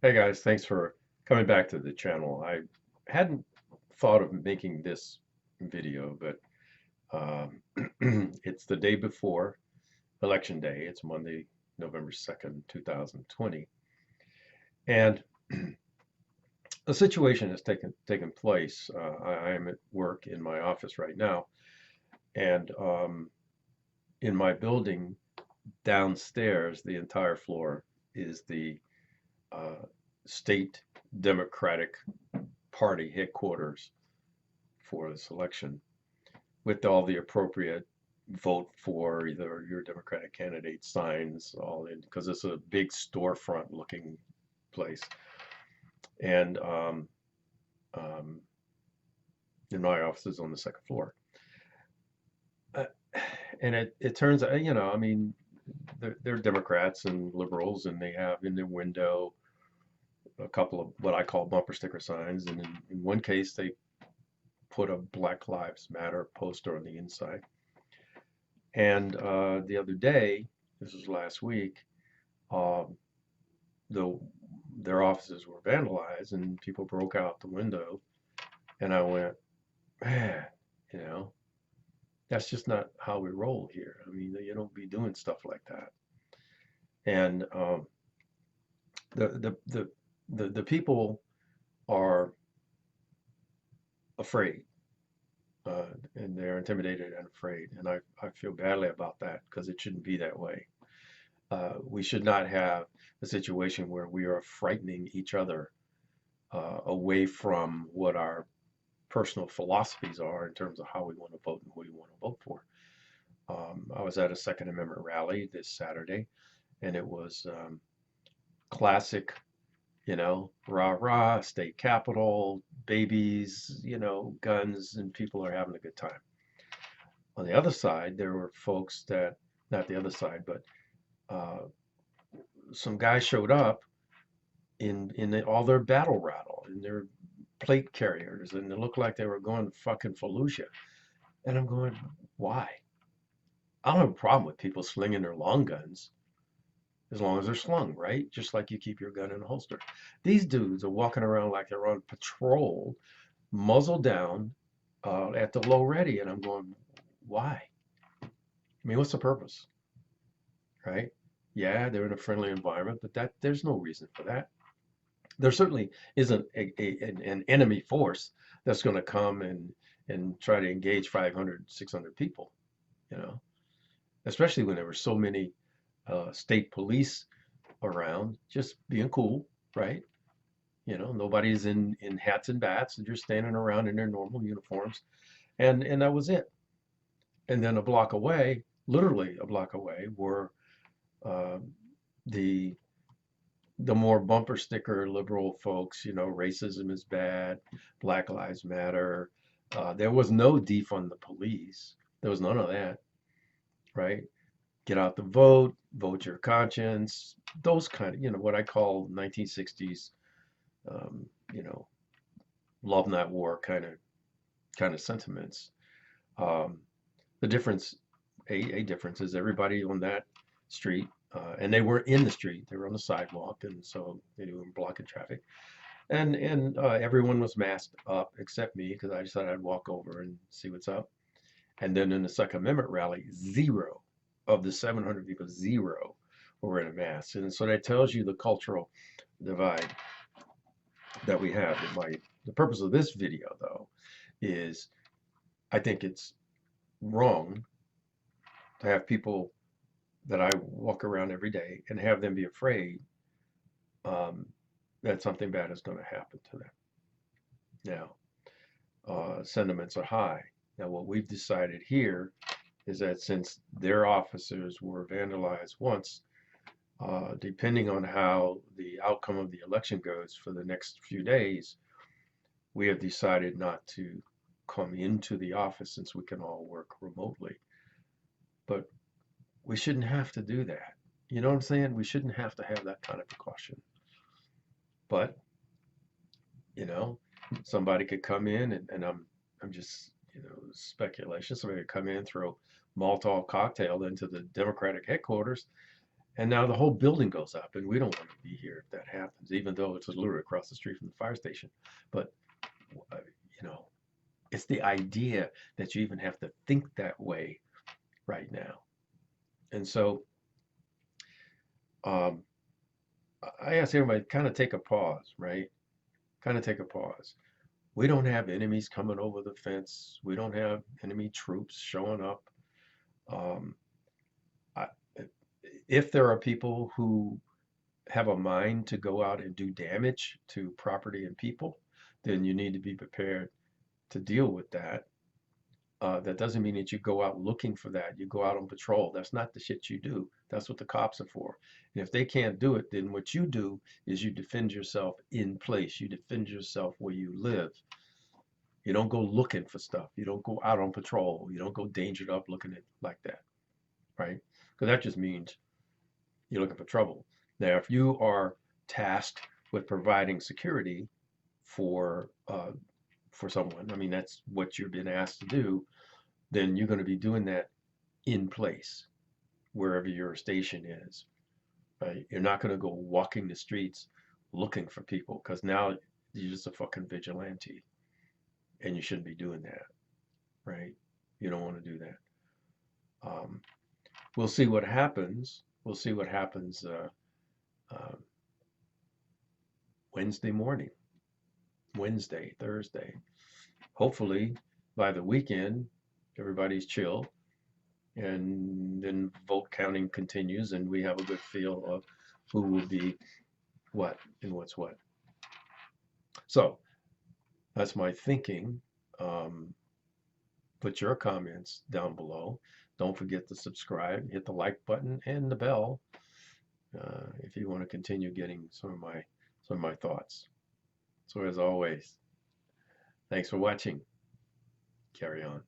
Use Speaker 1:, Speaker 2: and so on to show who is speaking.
Speaker 1: Hey guys, thanks for coming back to the channel. I hadn't thought of making this video, but it's the day before Election Day. It's Monday, November 2nd, 2020. And a situation has taken place. I am at work in my office right now, and in my building downstairs, the entire floor is the uh, state Democratic Party headquarters for this election with all the appropriate vote for either your Democratic candidate signs, all in, because it's a big storefront looking place. And um, in my office is on the second floor. Uh, and it turns out, I mean, they're Democrats and liberals, and they have in their window a couple of what I call bumper sticker signs. And in one case, they put a Black Lives Matter poster on the inside. And the other day, this was last week, um, the their offices were vandalized and people broke out the window. And I went, man, you know, that's just not how we roll here. I mean, you don't be doing stuff like that. And the, the the the people are afraid, and they're intimidated and afraid. And I feel badly about that because it shouldn't be that way. We should not have a situation where we are frightening each other away from what our personal philosophies are in terms of how we want to vote and who we want to vote for. I was at a Second Amendment rally this Saturday, and it was classic, rah rah, state capitol, babies, guns, and people are having a good time. On the other side, there were folks that, not the other side, but uh, some guys showed up in all their battle rattle, in their plate carriers, and it looked like they were going to fucking Fallujah. And I'm going, why? I don't have a problem with people slinging their long guns as long as they're slung, right? Just like you keep your gun in a holster. These dudes are walking around like they're on patrol, muzzle down, at the low ready, and I'm going, why? I mean, what's the purpose, right? Yeah, they're in a friendly environment, but there's no reason for that. There certainly isn't an enemy force that's going to come and try to engage 500, 600 people, you know, especially when there were so many state police around just being cool, right? Nobody's in hats and bats. They're just standing around in their normal uniforms. And that was it. And then a block away, literally a block away, were uh, the the more bumper sticker liberal folks, racism is bad, Black Lives Matter. There was no defund the police. There was none of that, right? Get out the vote, vote your conscience, those kind of, what I call 1960s, um, you know, love not war kind of sentiments. Um, the difference, a difference is everybody on that street, and they were in the street, they were on the sidewalk, and so they were blocking traffic. And everyone was masked up except me because I decided I'd walk over and see what's up. And then in the Second Amendment rally, zero of the 700 people, zero were wearing a mask. And so that tells you the cultural divide that we have. The purpose of this video, though, is I think it's wrong to have people that I walk around every day and have them be afraid um, that something bad is going to happen to them. Now, sentiments are high. Now, what we've decided here is that since their officers were vandalized once, depending on how the outcome of the election goes for the next few days, we have decided not to come into the office since we can all work remotely. But we shouldn't have to do that. You know what I'm saying? We shouldn't have to have that kind of precaution. But, you know, somebody could come in and I'm just, speculation. Somebody could come in, throw Molotov cocktail into the Democratic headquarters And now the whole building goes up, and we don't want to be here if that happens, even though it's literally across the street from the fire station. But, uh, you know, it's the idea that you even have to think that way right now. And so um, I ask everybody kind of take a pause, right? Kind of take a pause. We don't have enemies coming over the fence. We don't have enemy troops showing up. Um, I, if there are people who have a mind to go out and do damage to property and people, then you need to be prepared to deal with that. That doesn't mean that you go out looking for that. You go out on patrol. That's not the shit you do. That's what the cops are for. And if they can't do it, then what you do is you defend yourself in place. You defend yourself where you live. You don't go looking for stuff. You don't go out on patrol. You don't go dangered up looking at like that, right? Because that just means you're looking for trouble. Now, if you are tasked with providing security for for someone, I mean that's what you've been asked to do, then you're going to be doing that in place wherever your station is. Right? You're not going to go walking the streets looking for people because now you're just a fucking vigilante, and you shouldn't be doing that, right? You don't want to do that. Um, we'll see what happens. We'll see what happens uh, Wednesday morning, Wednesday, Thursday. Hopefully, by the weekend, everybody's chill, and then vote counting continues, and we have a good feel of who will be what and what's what. So that's my thinking. Um, put your comments down below. Don't forget to subscribe, hit the like button and the bell if you want to continue getting some of my thoughts. So as always, thanks for watching. Carry on.